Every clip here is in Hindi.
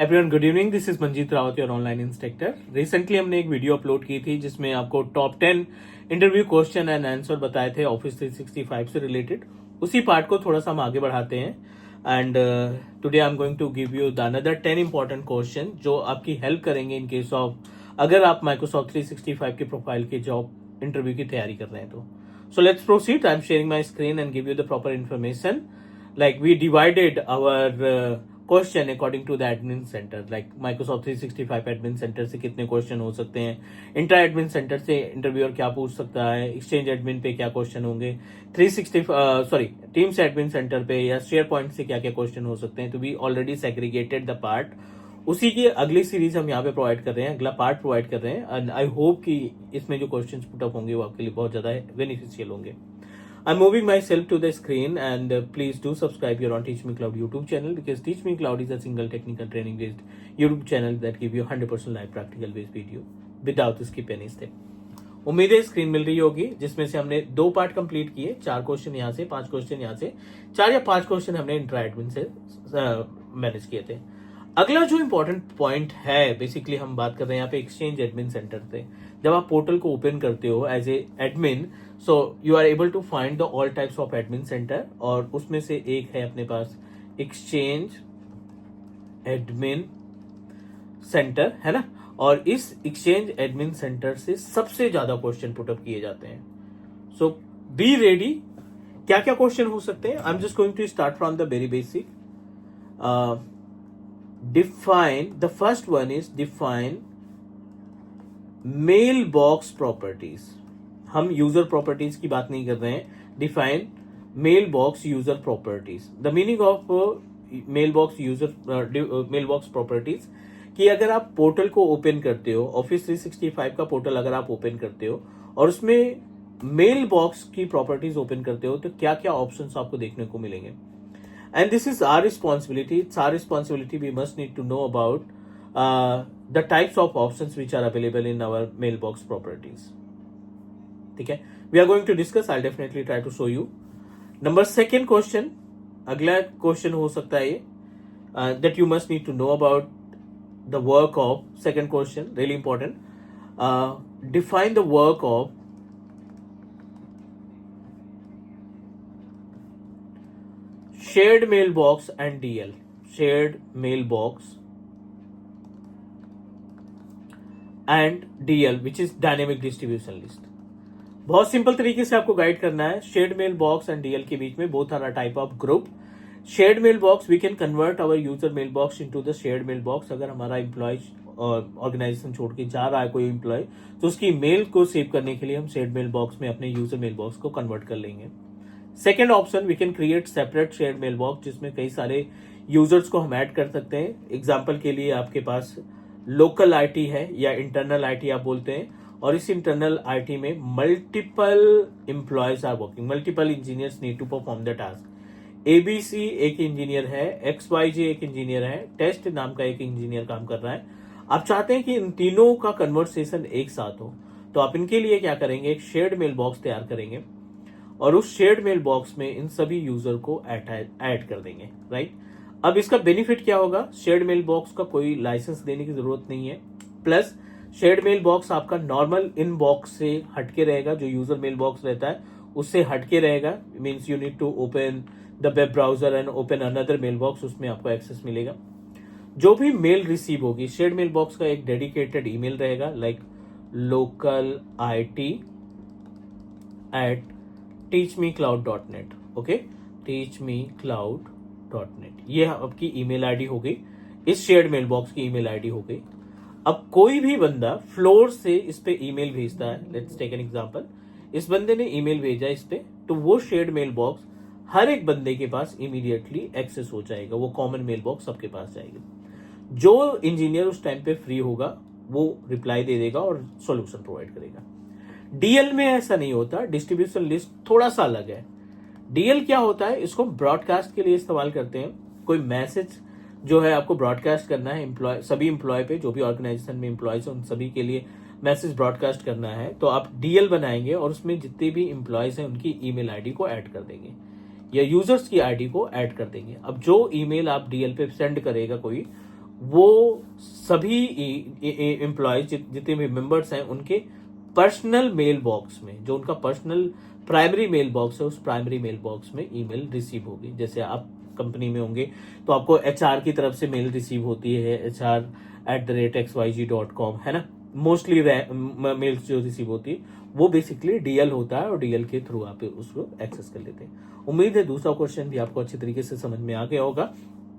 Everyone good evening, this is Manjeet Rawat your online instructor. Recently हमने एक वीडियो अपलोड की थी जिसमें आपको top 10 interview question and answer बताए थे ऑफिस 365 से रिलेटेड। उसी पार्ट को थोड़ा सा हम आगे बढ़ाते हैं and today I am going to give you the another 10 important question जो आपकी हेल्प करेंगे इन केस ऑफ अगर आप माइक्रोसॉफ्ट 365 के प्रोफाइल के जॉब इंटरव्यू की तैयारी कर रहे हैं तो। So let's proceed. I am sharing my screen and give you the proper information. Like we divided our question according to the admin center, like Microsoft 365 admin center से कितने क्वेश्चन हो सकते हैं, इंट्रा एडमिन सेंटर से इंटरव्यूअर क्या पूछ सकता है, एक्सचेंज एडमिन पे क्या क्वेश्चन होंगे, 360 टीम्स एडमिन सेंटर पे या शेयर पॉइंट से क्या क्या क्वेश्चन हो सकते हैं। तो we already segregated the part. उसी की अगली सीरीज हम यहाँ पे प्रोवाइड कर रहे हैं, अगला पार्ट प्रोवाइड कर रहे हैं एंड आई होप कि इसमें जो क्वेश्चन पुटअप होंगे वो आपके लिए बहुत ज्यादा बेनिफिशियल होंगे। I'm moving myself to the screen and please do subscribe here on Teach Me Cloud YouTube channel because Teach Me Cloud is a single technical training based YouTube channel that give you 100% live practical based video without skip any step. उम्मीद है स्क्रीन मिल रही होगी जिसमें से हमने 2 पार्ट कंप्लीट किए, 4 क्वेश्चन यहाँ से, 5 क्वेश्चन यहाँ से, 4 या 5 क्वेश्चन हमने इंट्रा एडमिन से मैनेज किए थे। अगला जो इंपॉर्टेंट पॉइंट है बेसिकली हम बात कर रहे हैं यहाँ पे एक्सचेंज एडमिन सेंटर से। जब आप पोर्टल को ओपन करते हो as a admin, so you are able to find the all types of admin center और उसमें से एक है अपने पास एक्सचेंज एडमिन सेंटर, है ना। और इस एक्सचेंज एडमिन सेंटर से सबसे ज्यादा क्वेश्चन पुटअप किए जाते हैं। So be ready. क्या क्या क्वेश्चन हो सकते हैं? I am just going to start from the very basic. define, the first one is define mailbox properties। हम यूजर प्रॉपर्टीज की बात नहीं कर रहे हैं। Define mailbox user properties. The meaning of mailbox properties कि अगर आप पोर्टल को ओपन करते हो, ऑफिस 365 का पोर्टल अगर आप ओपन करते हो और उसमें मेल बॉक्स की प्रॉपर्टीज ओपन करते हो तो क्या क्या ऑप्शंस आपको देखने को मिलेंगे। And this is our responsibility. It's our responsibility. We must need to know about the types of options which are available in our mailbox properties. ठीक है, we are going to discuss. I'll definitely try to show you. Number second question, अगला क्वेश्चन हो सकता है ये that you must need to know about the work of, second question really important, define the work of shared mailbox and DL। shared mailbox and DL which is dynamic distribution list। बहुत सिंपल तरीके से आपको गाइड करना है। Shared mail box and DL के बीच में both are a type of group. Shared mail box we can convert our user mail box into the shared mail box. अगर हमारा एम्प्लॉय ऑर्गेनाइजेशन छोड़ के जा रहा है कोई एम्प्लॉय तो उसकी मेल को सेव करने के लिए हम शेयर्ड मेल बॉक्स में अपने यूजर मेल बॉक्स को कन्वर्ट कर लेंगे। Second option, we can create separate shared mail box जिसमें कई सारे यूजर्स को हम ऐड कर सकते हैं। एग्जाम्पल के लिए आपके पास लोकल आईटी है या इंटरनल आईटी आप बोलते हैं और इस इंटरनल आईटी में multiple employees are working, multiple engineers need to perform the task. ABC एक इंजीनियर है, XYZ एक इंजीनियर है, टेस्ट नाम का एक इंजीनियर काम कर रहा है। आप चाहते हैं कि इन तीनों का कन्वर्सेशन एक साथ हो तो आप इनके लिए क्या करेंगे, एक शेयर्ड मेल बॉक्स तैयार करेंगे और उस शेयर्ड मेल बॉक्स में इन सभी यूजर को ऐड कर देंगे, राइट। अब इसका बेनिफिट क्या होगा, शेयर्ड मेल बॉक्स का कोई लाइसेंस देने की जरूरत नहीं है, प्लस शेयर्ड मेल बॉक्स आपका नॉर्मल इनबॉक्स से हटके रहेगा, जो यूजर मेल बॉक्स रहता है उससे हटके रहेगा। Means you need to open the web browser and open another mail box, उसमें आपको एक्सेस मिलेगा। जो भी मेल रिसीव होगी शेयर्ड मेल बॉक्स का एक डेडिकेटेड ईमेल रहेगा, like local IT@teachmecloud.net। Okay, teachmecloud.net ये आपकी ईमेल आईडी हो गई, इस शेयर्ड मेल बॉक्स की ईमेल आईडी हो गई। अब कोई भी बंदा फ्लोर से इस पे ईमेल भेजता है, लेट्स टेक एन एग्जांपल, इस बंदे ने ईमेल भेजा इस पे, तो वो शेयर्ड मेल बॉक्स हर एक बंदे के पास इमीडिएटली एक्सेस हो जाएगा, वो कॉमन मेल बॉक्स सबके पास जाएगा। जो इंजीनियर उस टाइम पे फ्री होगा वो रिप्लाई दे देगा और सॉल्यूशन प्रोवाइड करेगा। डीएल में ऐसा नहीं होता, डिस्ट्रीब्यूशन लिस्ट थोड़ा सा अलग है। डीएल क्या होता है, इसको ब्रॉडकास्ट के लिए इस्तेमाल करते हैं। कोई मैसेज जो है आपको ब्रॉडकास्ट करना है सभी एम्प्लॉय पे, जो भी ऑर्गेनाइजेशन में एम्प्लॉयज है उन सभी के लिए मैसेज ब्रॉडकास्ट करना है, तो आप डीएल बनाएंगे और उसमें जितने भी एम्प्लॉयज हैं उनकी ईमेल आईडी को ऐड कर देंगे या यूजर्स की आईडी को ऐड कर देंगे। अब जो ईमेल आप डीएल पे सेंड करेगा कोई, वो सभी एम्प्लॉयज जितने भी मेंबर्स हैं उनके पर्सनल मेल बॉक्स में, जो उनका पर्सनल प्राइमरी मेल बॉक्स है, उस प्राइमरी मेल बॉक्स में ईमेल रिसीव होगी। जैसे आप कंपनी में होंगे तो आपको एचआर की तरफ से मेल रिसीव होती है, HR@xyz.com, है ना। मोस्टली मेल्स जो रिसीव होती है वो बेसिकली डीएल होता है, और डीएल के थ्रू आप उसको एक्सेस कर लेते हैं। उम्मीद है दूसरा क्वेश्चन भी आपको अच्छी तरीके से समझ में आ गया होगा।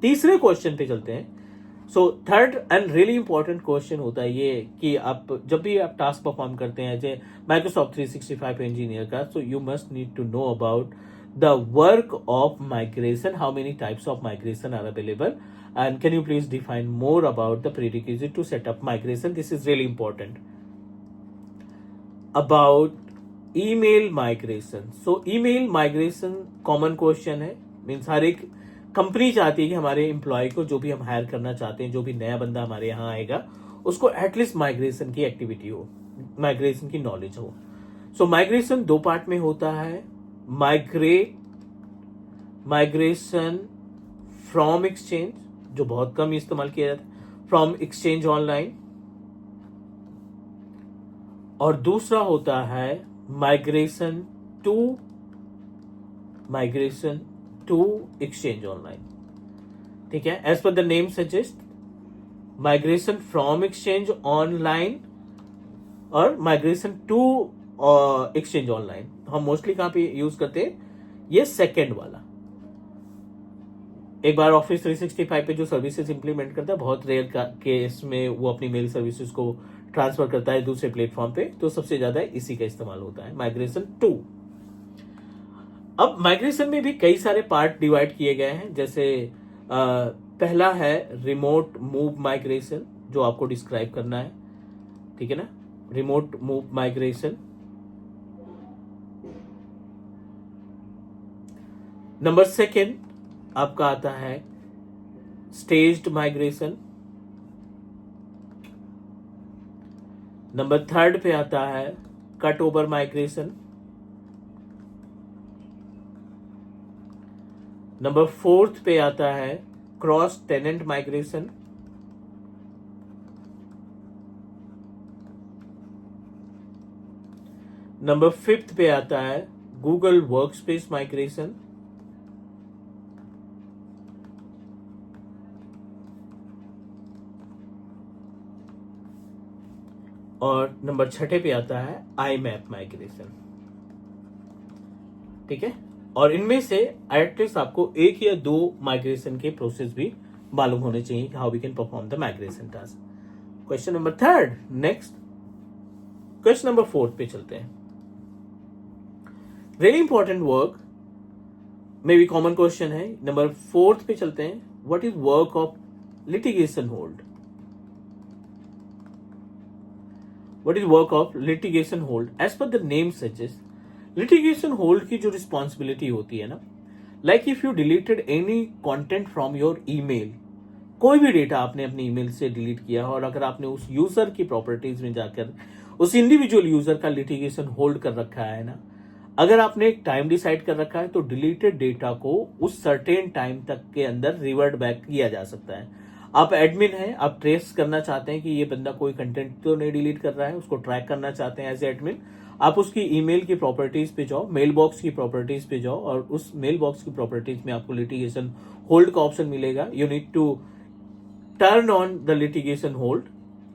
तीसरे क्वेश्चन पे चलते हैं। So third and really important question होता है ये कि आप जब भी आप टास्क परफॉर्म करते हैं एज माइक्रोसॉफ्ट 365 इंजीनियर का, so you must need to know about the work of migration, how many types of migration are available, and can you please define more about the prerequisite to set up migration? This is really important. About email migration. So email migration common question है, मीन्स हर एक कंपनी चाहती है कि हमारे एम्प्लॉय को, जो भी हम हायर करना चाहते हैं, जो भी नया बंदा हमारे यहाँ आएगा, उसको एटलीस्ट माइग्रेशन की एक्टिविटी हो, माइग्रेशन की नॉलेज हो। सो माइग्रेशन दो पार्ट में होता है। माइग्रेशन फ्रॉम एक्सचेंज, जो बहुत कम इस्तेमाल किया जाता है, फ्रॉम एक्सचेंज ऑनलाइन, और दूसरा होता है माइग्रेशन टू एक्सचेंज ऑनलाइन। ठीक है, as per the name suggest, migration from exchange online और माइग्रेशन टू एक्सचेंज ऑनलाइन हम मोस्टली कहां पे यूज करते हैं, ये सेकेंड वाला। एक बार ऑफिस 365 पे जो सर्विसेज इंप्लीमेंट करता है, बहुत रेयर केस में वो अपनी मेल सर्विसेज को ट्रांसफर करता है दूसरे प्लेटफॉर्म पे, तो सबसे ज्यादा इसी का इस्तेमाल होता है, माइग्रेशन टू। अब माइग्रेशन में भी कई सारे पार्ट डिवाइड किए गए हैं। जैसे पहला है रिमोट मूव माइग्रेशन, जो आपको डिस्क्राइब करना है, ठीक है ना, remote move migration. Number second आपका आता है स्टेज्ड माइग्रेशन। नंबर थर्ड पे आता है cut over migration. Number fourth पे आता है cross tenant migration. Number fifth पे आता है गूगल वर्कस्पेस माइग्रेशन। और नंबर छठे पे आता है IMAP माइग्रेशन। ठीक है, और इनमें से एटलीस्ट आपको एक या दो माइग्रेशन के प्रोसेस भी मालूम होने चाहिए, how we can perform the migration task. Question number third. Next question number fourth पे चलते हैं। Very important work, maybe common question है। नंबर फोर्थ पे चलते हैं। What is work of litigation hold? What is work of litigation hold? As per the name suggests, litigation hold की जो रिस्पॉन्सिबिलिटी होती है ना, like if you deleted any content from your email, कोई भी डेटा आपने अपने ईमेल से डिलीट किया और अगर आपने उस यूजर की प्रॉपर्टीज में जाकर उस इंडिविजुअल यूजर का लिटिगेशन होल्ड कर रखा है ना, अगर आपने एक टाइम डिसाइड कर रखा है तो डिलीटेड डेटा को उस सर्टेन टाइम तक के अंदर रिवर्ट बैक किया जा सकता है। आप एडमिन हैं, आप ट्रेस करना चाहते हैं कि ये बंदा कोई कंटेंट तो नहीं डिलीट कर रहा है, उसको ट्रैक करना चाहते हैं एज एडमिन, आप उसकी ईमेल की प्रॉपर्टीज पे जाओ, मेल बॉक्स की प्रॉपर्टीज पे जाओ, और उस मेल बॉक्स की प्रॉपर्टीज में आपको लिटिगेशन होल्ड का ऑप्शन मिलेगा। You need to turn on the litigation hold,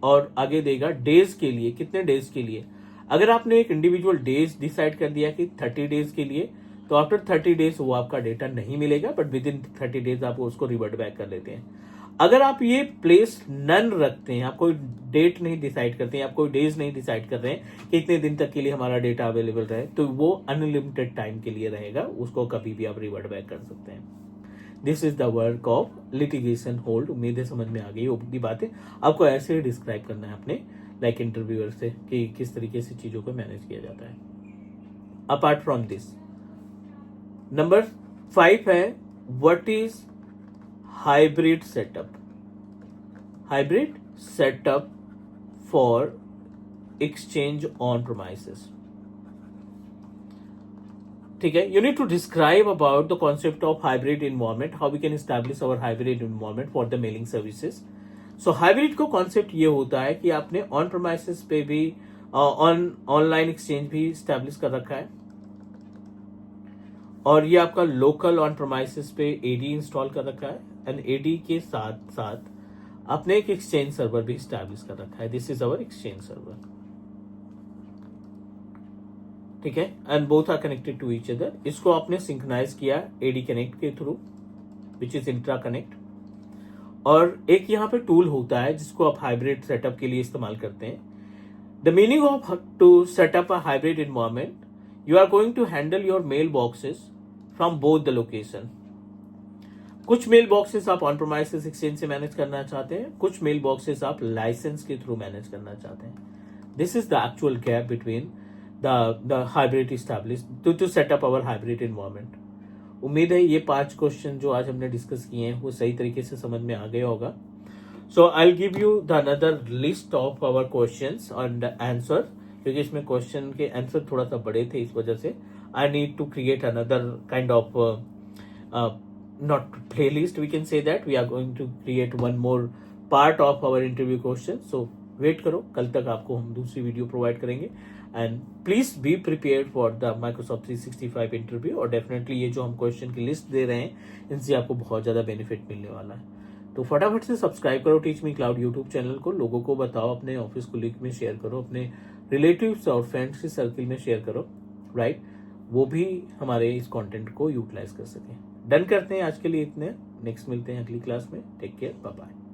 और आगे देगा डेज के लिए, कितने डेज के लिए। अगर आपने एक इंडिविजुअल डेज डिसाइड कर दिया कि 30 डेज के लिए, तो आफ्टर 30 डेज वो आपका डेटा नहीं मिलेगा, बट विद इन 30 डेज आप उसको रिवर्ट बैक कर लेते हैं। अगर आप ये प्लेस नन रखते हैं, आप कोई डेट नहीं डिसाइड करते हैं, आप कोई डेज नहीं डिसाइड कर रहे हैं कि इतने दिन तक के लिए हमारा डेटा अवेलेबल रहे, तो वो अनलिमिटेड टाइम के लिए रहेगा, उसको कभी भी आप रिवर्ट बैक कर सकते हैं। This is the work of litigation hold. उम्मीद है समझ में आ गई होगी बातें। आपको ऐसे ही डिस्क्राइब करना है अपने लाइक इंटरव्यूअर से कि किस तरीके से चीजों को मैनेज किया जाता है। अपार्ट फ्रॉम दिस, नंबर 5 है what is hybrid setup. Hybrid setup for exchange on premises. ठीक है, you need to describe about the concept of hybrid environment, how we can establish our hybrid environment for the mailing services. So hybrid का कॉन्सेप्ट ये होता है कि आपने ऑन प्रेमाइसिस पे भी ऑनलाइन एक्सचेंज भी स्टैब्लिश कर रखा है, और ये आपका लोकल ऑन प्रेमाइसिस पे एडी इंस्टॉल कर रखा है, एंड एडी के साथ साथ आपने एक एक्सचेंज सर्वर भी स्टैब्लिश कर रखा है. This is our exchange server. ठीक है, and both are connected to each other. इसको आपने सिंक्रोनाइज किया एडी कनेक्ट के through, which is Entra connect. और एक यहाँ पे टूल होता है जिसको आप हाइब्रिड सेटअप के लिए इस्तेमाल करते हैं. The meaning of to setup a hybrid environment, you are going to handle your mail boxes from both the location. कुछ मेल बॉक्सेस आप ऑन प्रेमाइसिस एक्सचेंज से मैनेज करना चाहते हैं, कुछ मेल बॉक्सेस आप लाइसेंस के थ्रू मैनेज करना चाहते हैं. This is the actual gap between the hybrid establish to set up our hybrid environment. उम्मीद है ये 5 क्वेश्चन जो आज हमने डिस्कस किए हैं वो सही तरीके से समझ में आ गया होगा. So I will give you the another list of our questions and answer, क्योंकि इसमें क्वेश्चन के आंसर थोड़ा सा बड़े थे, इस वजह से I need to create another kind of not playlist, we can say that we are going to create one more part of our interview question. So wait करो, कल तक आपको हम दूसरी वीडियो प्रोवाइड करेंगे. And please be prepared for the Microsoft 365 interview. और डेफिनेटली ये जो हम क्वेश्चन की लिस्ट दे रहे हैं इनसे आपको बहुत ज्यादा बेनिफिट मिलने वाला है. तो फटाफट से सब्सक्राइब करो teach me cloud YouTube channel को, लोगों को बताओ, अपने ऑफिस कोलीग में शेयर करो, अपने रिलेटिव्स और फ्रेंड्स के सर्किल में शेयर करो, राइट? वो भी हमारे इस कंटेंट को यूटिलाइज कर सकें. डन करते हैं आज के लिए इतने. नेक्स्ट मिलते हैं अगली क्लास में. Take care, bye bye.